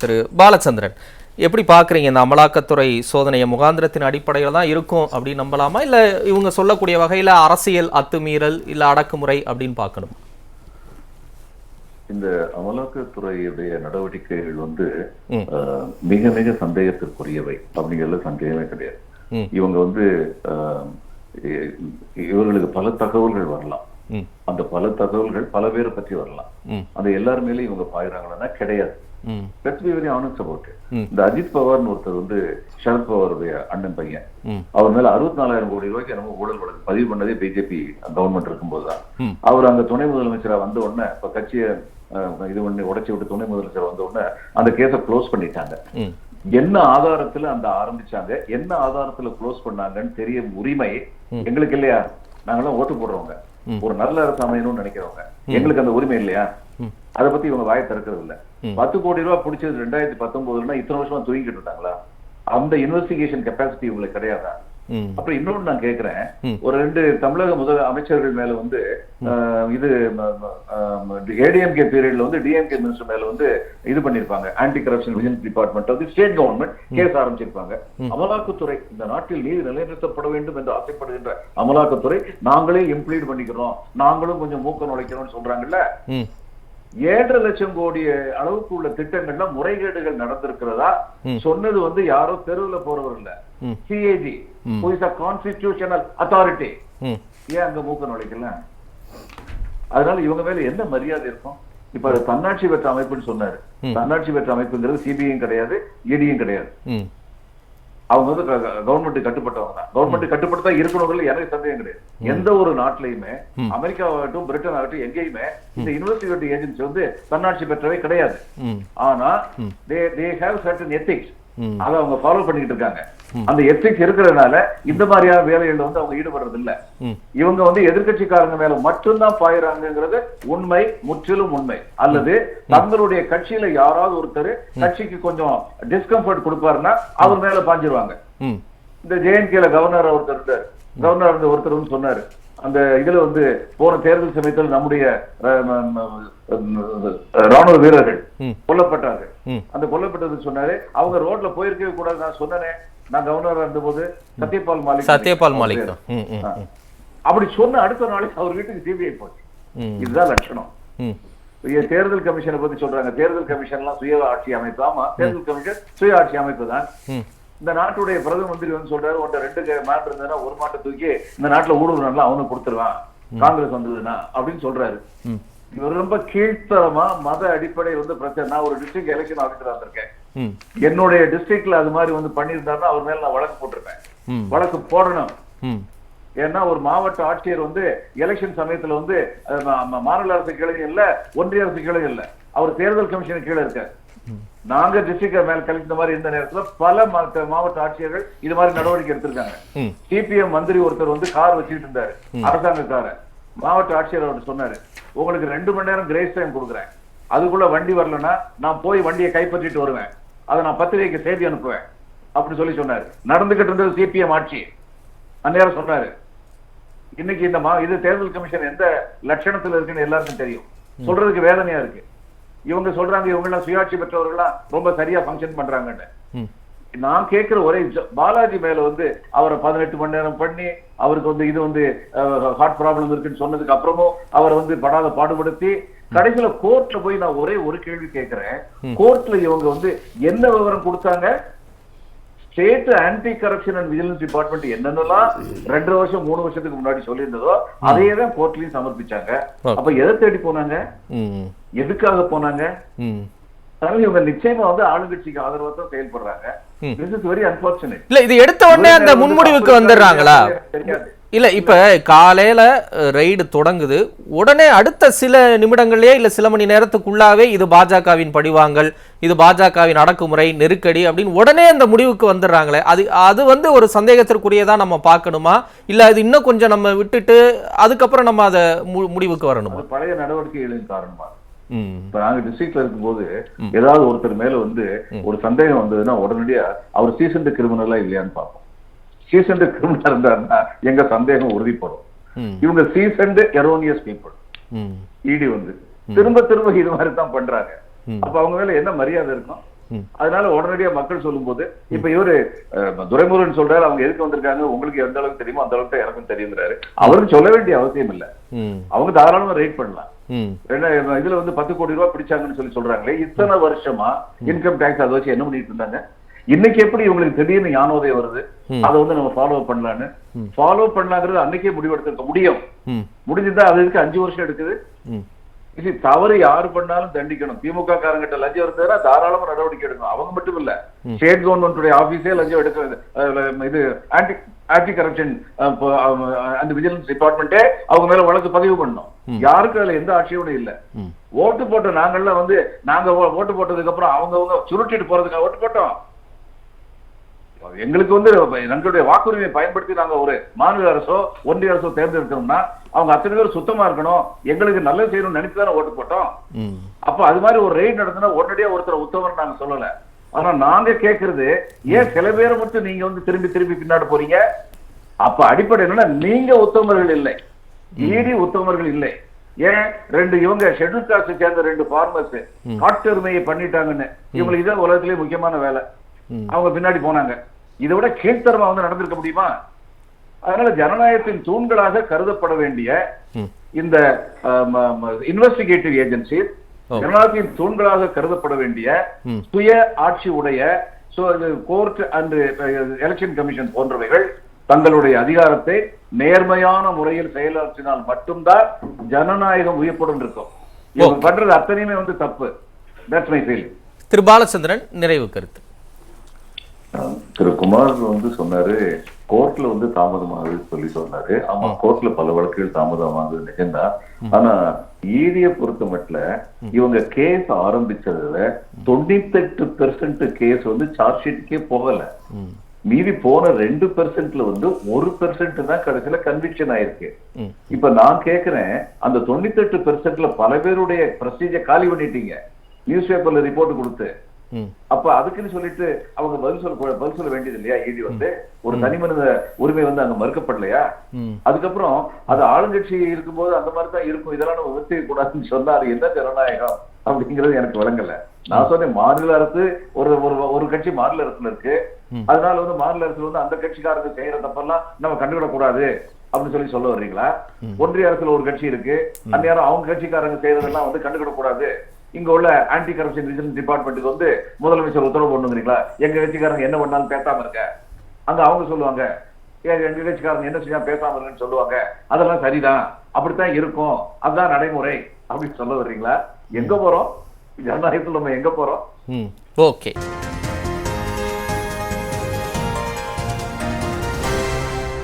திரு பாலச்சந்திரன், எப்படி பார்க்குறீங்க? இந்த அமலாக்கத்துறை சோதனையை முகாந்திரத்தின் அடிப்படையில் தான் இருக்கும் அப்படின்னு நம்பலாமா, இல்லை இவங்க சொல்லக்கூடிய வகையில் அரசியல் அத்துமீறல் இல்லை அடக்குமுறை அப்படின்னு பார்க்கணும்? இந்த அமலாக்கத்துறையுடைய நடவடிக்கைகள் மிக மிக சந்தேகத்திற்குரியவை அப்படிங்கிறதுல சந்தேகமே கிடையாது. இவங்க இவர்களுக்கு பல தகவல்கள் வரலாம். அந்த பல தகவல்கள் பல பேரை பற்றி வரலாம். அந்த எல்லாருமே இவங்க பாயிறாங்கன்னா கிடையாது. இந்த அஜித் பவார்னு ஒருத்தர் சரத் பவாருடைய அண்ணன் பையன், அவர் மேல 64,000 கோடி ரூபாய்க்கு நம்ம ஊழல் வழக்கு பதிவு பண்ணதே பிஜேபி கவர்மெண்ட் இருக்கும்போதுதான். அவர் அங்க துணை முதலமைச்சரா வந்த உடனே, இப்ப கட்சியை இது பண்ணி உடைச்சு விட்டு துணை முதலமைச்சர் வந்த உடனே அந்த கேஸை க்ளோஸ் பண்ணிட்டாங்க. என்ன ஆதாரத்துல அந்த ஆரம்பிச்சாங்க, என்ன ஆதாரத்துல க்ளோஸ் பண்ணாங்கன்னு தெரிய உரிமை எங்களுக்கு இல்லையா? நாங்கெல்லாம் ஓட்டு போடுறவங்க, ஒரு நல்ல அரசு அமையணும்னு நினைக்கிறவங்க, எங்களுக்கு அந்த உரிமை இல்லையா? அதை பத்தி இவங்க வாயை திறக்கிறது இல்ல. 10 கோடி ரூபாய் பிடிச்சது 2019 இத்தனை வருஷமா தூங்கிட்டு இருந்தாங்களா? அந்த இன்வெஸ்டிகேஷன் கெப்பாசிட்டி இவங்களுக்கு கிடையாதா? அப்புறம் இன்னொன்னு நான் கேட்கிறேன், ஒரு 2 தமிழக அமைச்சர்கள் மேல இது ஏடிஎம்கே பீரியட்ல டிஎம்கே மினிஸ்டர் மேல இது பண்ணிருப்பாங்க. Anti corruption vigilance department state government case ஆரம்பிச்சிருப்பாங்க. அமலாக்கத்துறை, இந்த நாட்டில் நீதி நிலைநிறுத்தப்பட வேண்டும் என்று ஆசைப்படுகின்ற அமலாக்கத்துறை, நாங்களே இம்ப்ளீட் பண்ணிக்கிறோம், நாங்களும் கொஞ்சம் மூக்க நுழைக்கிறோம்னு சொல்றாங்கல்ல. 7.5 லட்சம் கோடி அளவுக்கு உள்ள திட்டங்கள்ல முறைகேடுகள் நடந்திருக்கிறதா சொன்னது யாரோ தெருவில் போறவர் இல்ல, CAG, who is a constitutional authority. ஏன் அங்க மூக்க நுழைக்கல? அதனால இவங்க மேல என்ன மரியாதை இருக்கும்? இப்ப தன்னாட்சி பெற்ற அமைப்புன்னு சொன்னாரு. தன்னாட்சி பெற்ற அமைப்புங்கிறது சிபிஐயும் கிடையாது, இடியும் கிடையாது. அவங்க கவர்மெண்ட் கட்டுப்பட்டவங்க தான். கவர்மெண்ட் கட்டுப்பட்டு தான் இருக்கணும், எனக்கு சந்தேகம் கிடையாது. எந்த ஒரு நாட்டிலையுமே, அமெரிக்காவாகட்டும் பிரிட்டன் ஆகட்டும், எங்கேயுமே இந்த இன்வெஸ்டிகேட்டிவ் ஏஜென்சி தன்னாட்சி பெற்றவை கிடையாது. ஆனா they have certain ethics. அதை அவங்க ஃபாலோ பண்ணிட்டு இருக்காங்க. அந்த எத்திக்ஸ் இருக்கிறதுனால இந்த மாதிரியான வேலைகள் அவங்க ஈடுபடுறது இல்ல. இவங்க எதிர்கட்சிக்காரங்க மேல மட்டும்தான் பாயிறாங்கிறது உண்மை, முற்றிலும் உண்மை. அல்லது தங்களுடைய கட்சியில யாராவது ஒருத்தர் கட்சிக்கு கொஞ்சம் டிஸ்கம்ஃபர்ட் கொடுப்பாருன்னா அவர் மேல பாஞ்சிருவாங்க. இந்த ஜேஎன்கேல கவர்னர் ஒருத்தர் சொன்னாரு, அந்த இதுல போன தேர்தல் சமயத்தில் நம்முடைய ராணுவ வீரர்கள் கொல்லப்பட்டாங்க. அந்த கொல்லப்பட்டது சொன்னாரு, அவங்க ரோட்ல போயிருக்கவே கூடாது. நான் சொன்னேன், நான் கவர்னரா இருந்த போது சத்யபால் மாலிக் அப்படி சொன்ன அடுத்த நாளைக்கு அவர் வீட்டுக்கு சிபிஐ போச்சு. இதுதான் லட்சணம். தேர்தல் கமிஷனை பத்தி சொல்றாங்க, தேர்தல் கமிஷன் எல்லாம் சுய ஆட்சி அமைப்பு. ஆமா, தேர்தல் கமிஷன் சுய ஆட்சி அமைப்பு தான். இந்த நாட்டுடைய பிரதம மந்திரி சொல்றாரு, உன்ட்ட 2 மாட்டு இருந்ததுன்னா ஒரு மாட்டை தூக்கி இந்த நாட்டுல ஊடுருவா அவனுக்கு கொடுத்துருவான் காங்கிரஸ் வந்ததுன்னா அப்படின்னு சொல்றாரு. இவர் ரொம்ப கீழ்த்தரமா மத அடிப்படை பிரச்சனை. நான் ஒரு டிஸ்ட்ரிக்ட் எலெக்ஷன் ஆஃபீஸரா இருந்திருக்கேன். என்னுடைய டிஸ்ட்ரிக்ட்ல அது மாதிரி பண்ணியிருந்தாருன்னா அவர் மேல நான் வழக்கு போட்டிருப்பேன். வழக்கு போடணும். ஏன்னா ஒரு மாவட்ட ஆட்சியர் எலெக்ஷன் சமயத்துல மாநில அரசு கீழே இல்ல, ஒன்றிய அரசு கீழே இல்ல, அவர் தேர்தல் கமிஷன் கீழே இருக்காரு. நாங்க டிஸ்ட்ரிக்ட் மேல கழிந்த மாதிரி இருந்த நேரத்துல பல மாவட்ட ஆட்சியர்கள் இது மாதிரி நடவடிக்கை எடுத்திருக்காங்க. சிபிஎம் மந்திரி ஒருத்தர் கார் வச்சுட்டு இருந்தாரு, அரசாங்க கார. மாவட்ட ஆட்சியர் அவர் சொன்னாரு, உங்களுக்கு 2 மணி நேரம் கிரேஸ் டைம் கொடுக்குறேன், அதுக்குள்ள வண்டி வரலன்னா நான் போய் வண்டியை கைப்பற்றிட்டு வருவேன், அதை நான் பத்திரிகைக்கு செய்தி அனுப்புவேன் அப்படின்னு சொன்னாரு. நடந்துகிட்டு இருந்தது சிபிஎம் ஆட்சி. அந்நேரம் சொன்னாரு. இன்னைக்கு இந்த இது தேர்தல் கமிஷன் எந்த லட்சணத்துல இருக்குன்னு எல்லாருக்கும் தெரியும். சொல்றதுக்கு வேதனையா இருக்கு. இவங்க சொல்றாங்க இவங்க எல்லாம் சுயாட்சி பெற்றவர்கள்லாம் ரொம்ப சரியா பங்கன் பண்றாங்கன்னு. நான் கேட்கிற ஒரே, பாலாஜி மேல அவரை 18 மணி நேரம் பண்ணி அவருக்கு இது ஹார்ட் ப்ராப்ளம் இருக்குன்னு சொன்னதுக்கு அப்புறமும் அவர் படாத பாடுபடுத்தி கடைசியில கோர்ட்ல போய் நான் ஒரே ஒரு கேள்வி கேட்கிறேன். கோர்ட்ல இவங்க என்ன விவரம் கொடுத்தாங்க? State anti corruption and vigilance department என்னென்னலாம் 2 வருஷம் 3 வருஷத்துக்கு முன்னாடி சொல்லியிருந்ததோ அதையே தான் கோர்ட்லயும் சமர்ப்பிச்சாங்க. அப்ப எதை தேடி போனாங்க? எதுக்காக போனாங்க? இவங்க நிச்சயமா ஆளுங்கட்சிக்கு ஆதரவா தான் செயல்படுறாங்க. This is very unfortunate. இல்ல, இது எடுத்த உடனே அந்த முன்முடிவுக்கு வந்துடுறாங்களா? இல்ல, இப்ப காலையில ரெய்டு தொடங்குது, உடனே அடுத்த சில நிமிடங்களே இல்ல சில மணி நேரத்துக்குள்ளாவே இது பாஜகவின் பழிவாங்கல், இது பாஜகவின் அடக்குமுறை, நெருக்கடி அப்படின்னு உடனே அந்த முடிவுக்கு வந்துடுறாங்களே, அது ஒரு சந்தேகத்திற்குரியதா நம்ம பார்க்கணுமா, இல்ல அது இன்னும் கொஞ்சம் நம்ம விட்டுட்டு அதுக்கப்புறம் நம்ம அதை முடிவுக்கு வரணுமா? பழைய நடவடிக்கைகளின் காரணமா. இப்ப நாங்க டிஸ்ட்ரிக்ட்ல இருக்கும்போது ஏதாவது ஒருத்தர் மேல ஒரு சந்தேகம் வந்ததுன்னா உடனடியா அவர் சீசன்ட் கிரிமினலா இல்லையான்னு பார்ப்போம். சீசன்ட் கிரிமினல் இருந்தாருன்னா எங்க சந்தேகம் உறுதிப்படும். இவங்க சீசன்ட் எரோனியஸ் பீப்புள். இடி திரும்ப திரும்ப இது மாதிரி தான் பண்றாங்க. அப்ப அவங்க மேல என்ன மரியாதை இருக்கும்? அதனால உடனடியா மக்கள் சொல்லும்போது இப்ப இவரு துரைமுருகன் சொல்றாரு அவங்க எதுக்கு வந்திருக்காங்க, உங்களுக்கு எந்த அளவுக்கு தெரியுமோ அந்த அளவுக்கு எனக்கும் தெரியுங்கிறாரு. அவருக்கு சொல்ல வேண்டிய அவசியம் இல்ல, அவங்க தாராளமா ரைட் பண்ணலாம். இதுல 10 கோடி ரூபாய் பிடிச்சாங்கன்னு சொல்றாங்களே, இத்தனை வருஷமா இன்கம் டாக்ஸ் அதை வச்சு என்ன பண்ணிட்டு இருந்தாங்க? இன்னைக்கு எப்படி இவங்களுக்கு திடீர்னு ஞானோதயம் வருது, அதை நம்ம ஃபாலோ பண்ணலான்னு ஃபாலோ பண்ணலாங்கிறது அன்னைக்கே முடிவெடுத்திருக்க முடியும். முடிஞ்சுதான் அது இதுக்கு 5 வருஷம் எடுக்குது. இது தவறு யாரு பண்ணாலும் தண்டிக்கணும். திமுக காரங்கிட்ட லஞ்சம் இருந்தா தாராளமா நடவடிக்கை எடுக்கணும். அவங்க மட்டும் இல்ல, ஸ்டேட் கவர்மெண்ட் ஆபீஸே லஞ்சம் எடுக்கிறது. இது ஆன்டி கரப்ஷன் அந்த விஜிலன்ஸ் டிபார்ட்மெண்டே அவங்க மேல வழக்கு பதிவு பண்ணணும். யாருக்கு அதுல எந்த ஆட்சேபனும் இல்ல. ஓட்டு போட்ட நாங்கள்லாம் நாங்க ஓட்டு போட்டதுக்கு அப்புறம் அவங்க சுருட்டிட்டு போறதுக்காக ஓட்டு போட்டோம். எங்களுக்கு எங்களுடைய வாக்குரிமையை பயன்படுத்தி நாங்க ஒரு மாநில அரசோ ஒன்றிய அரசோ தேர்ந்தெடுக்கணும்னா அவங்க அத்தனை பேர் சுத்தமா இருக்கணும், எங்களுக்கு நல்லது செய்யணும்னு நினைச்சுதானே ஓட்டு போட்டோம். அப்ப அது மாதிரி ஒரு ரெய்ட் நடத்தினா உடனடியா ஒருத்தர் உத்தவர் நாங்க சொல்லல. ஆனா நாங்க கேட்கறது, ஏன் சில பேரை மட்டும் நீங்க திரும்பி திரும்பி பின்னாடி போறீங்க? அப்ப அடிப்படை என்னன்னா, நீங்க உத்தமர்கள் இல்லை, ஈடி உத்தமர்கள் இல்லை. ஏன் இவங்க ஷெட்யூல் காஸ்ட் சேர்ந்த 2 ஃபார்மர்ஸ் காட்டெருமையை பண்ணிட்டாங்கன்னு, இவங்களுக்கு இதான் உலகத்திலேயே முக்கியமான வேலை. அவங்க பின்னாடி போனாங்க. இதை விட கீழ்த்தரமா நடந்திருக்க முடியுமா? அதனால ஜனநாயகத்தின் தூண்களாக கருதப்பட வேண்டிய இந்த இன்வெஸ்டிகேட்டிவ் ஏஜென்சி, ஜனநாயகத்தின் தூண்களாக கருதப்பட வேண்டிய சுய ஆட்சி உடைய கோர்ட் அண்ட் எலெக்ஷன் கமிஷன் போன்றவைகள் தங்களுடைய அதிகாரத்தை நேர்மையான முறையில் செயலாற்றினால் மட்டும்தான் ஜனநாயகம் உயிர்ப்புடன் இருக்கும். இவங்க பண்றது அத்தனையுமே தப்பு. That's my feeling. Thiru Balachandran, நிறைவு கருத்து. திரு குமார் சொன்னாரு கோர்ட்ல தாமதமாகுது சொன்னாரு. ஆமா, கோர்ட்ல பல வழக்குகள் தாமதமாகுது நிஜம்தா. ஆனா ஈடிய பொறுத்த மட்டும் இவங்க கேஸ் ஆரம்பிச்சதுல 98% கேஸ் சார்ஜ் ஷீட்டுக்கே போகல. மீதி போன 2%ல 1% தான் கடைசியில கன்விக்ஷன் ஆயிருக்கு. இப்ப நான் கேக்குறேன், அந்த 98%ல பல பேருடைய பிரஸ்டீஜ காலி பண்ணிட்டீங்க நியூஸ் பேப்பர்ல ரிப்போர்ட் கொடுத்து. அப்ப அதுக்குன்னு சொல்லிட்டு அவங்க பதில் சொல்ல வேண்டியது இல்லையா? ஈடி ஒரு தனி மனித உரிமை அங்க மறுக்கப்படலையா? அதுக்கப்புறம் அது ஆளுங்கட்சி இருக்கும்போது அந்த மாதிரிதான் இருக்கும், இதெல்லாம் நம்ம விமர்சிக்க கூடாதுன்னு சொன்னாரு. என்ன ஜனநாயகம் அப்படிங்கிறது எனக்கு விளங்கல. நான் சொன்னேன், மாநில அரசு ஒரு கட்சி மாநில அரசுல இருக்கு, அதனால மாநில அரசு அந்த கட்சிக்காரங்க செய்யற தப்பெல்லாம் நம்ம கண்டுவிடக் கூடாது அப்படின்னு சொல்ல வர்றீங்களா? ஒன்றிய அரசுல ஒரு கட்சி இருக்கு, அந்த நேரம் அவங்க கட்சிக்காரங்க செய்யறதெல்லாம் கண்டுவிடக் கூடாது. இங்க உள்ள ஆன்டி கரப்ஷன் விஜிலன்ஸ் டிபார்ட்மெண்ட்டுக்கு முதலமைச்சர் உத்தரவு பண்ணுங்கிறீங்களா? எங்க கட்சிக்காரங்க என்ன பண்ணாலும் பேசாம இருக்க. அங்க அவங்க சொல்லுவாங்க, எங்க கட்சிக்காரங்க என்ன செஞ்சா பேசாம இருக்குன்னு சொல்லுவாங்க. அதெல்லாம் சரிதான், அப்படித்தான் இருக்கும், அதுதான் நடைமுறை அப்படின்னு சொல்ல வர்றீங்களா? எங்க போறோம்? ஜனநாயகத்தில் நம்ம எங்க போறோம்? ஓகே.